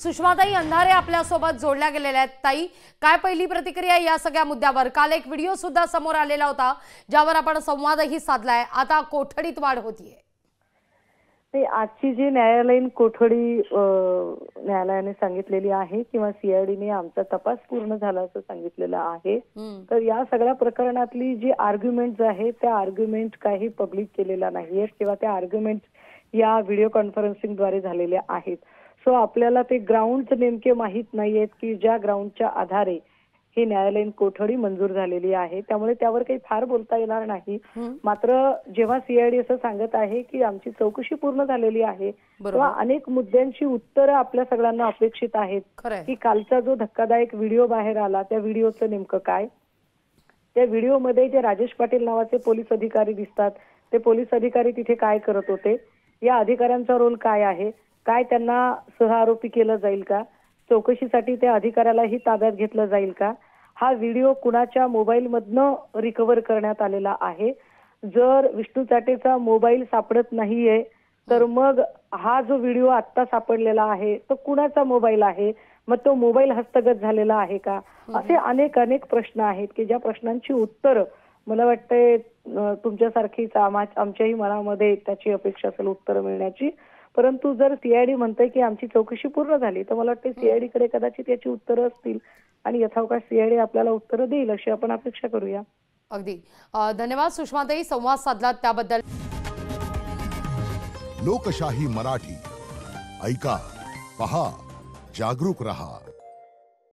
सुषमाताई अंधारे आपल्यासोबत जोडल्या गेलेल्या आहेत। ताई, काय पहिली प्रतिक्रिया या सगळ्या मुद्द्यावर? काल एक व्हिडिओ सुद्धा समोर आलेला होता ज्यावर आपण संवादही साधलाय। आता कोठडीत वाढ होतीये। ते आजची जी न्यायालयीन कोठडी न्यायालयाने सांगितलेली आहे किंवा सीआयडीने आमचा तपास पूर्ण झाला असं सांगितलेलं आहे। तर या सगळ्या प्रकरणातली जी आर्ग्युमेंट्स आहे त्या आर्ग्युमेंट काही पब्लिक केलेला नाहीये किंवा त्या आर्ग्युमेंट या व्हिडिओ कॉन्फरन्सिंग द्वारे झालेल्या आहेत। सो आपल्याला ते ग्राउंड नेमके माहित नाहीयेत की ज्या ग्राउंडच्या आधारे ही न्यायालयीन कोठडी मंजूर झालेली आहे, त्यामुळे त्यावर काही फार बोलता येणार नाही। मात्र जेव्हा सीआयडी असं सांगत आहे की आमची चौकशी पूर्ण झालेली आहे, तेव्हा अनेक मुद्द्यांची उत्तरं आपल्या सगळ्यांना अपेक्षित आहेत की कालचा जो धक्कादायक व्हिडिओ बाहेर आला त्या व्हिडिओचं नेमकं काय, त्या व्हिडिओमध्ये जे राजेश पाटील नावाचे पोलीस अधिकारी दिसतात ते पोलीस अधिकारी तिथे काय करत होते, या अधिकाऱ्यांचा रोल काय आहे, काय त्यांना सहआरोपी केलं जाईल का, चौकशीसाठी त्या अधिकाऱ्यालाही ताब्यात घेतलं जाईल का, हा व्हिडिओ कुणाच्या मोबाईल मधनं रिकव्हर करण्यात आलेला आहे, जर विष्णू चाटेचा मोबाईल सापडत नाहीये तर मग हा जो व्हिडिओ आता सापडलेला आहे तो कुणाचा मोबाईल आहे, मग तो मोबाईल हस्तगत झालेला आहे का, असे अनेक अनेक प्रश्न आहेत की ज्या प्रश्नांची उत्तर मला वाटतंय तुमच्यासारखीच आमच्याही मनामध्ये त्याची अपेक्षा असेल उत्तर मिळण्याची। परंतु जर सीआयडी म्हणते की आमची चौकशी पूर्ण झाली तर मला वाटतं सीआयडी कडे कदाचित याची उत्तरं असतील आणि यथावकाश सीआयडी आपल्याला उत्तरं देईल अशी आपण अपेक्षा करूया। अगदी धन्यवाद सुषमाताई, संवाद साधलात त्याबद्दल। लोकशाही मराठी ऐका, पहा, जागरूक रहा।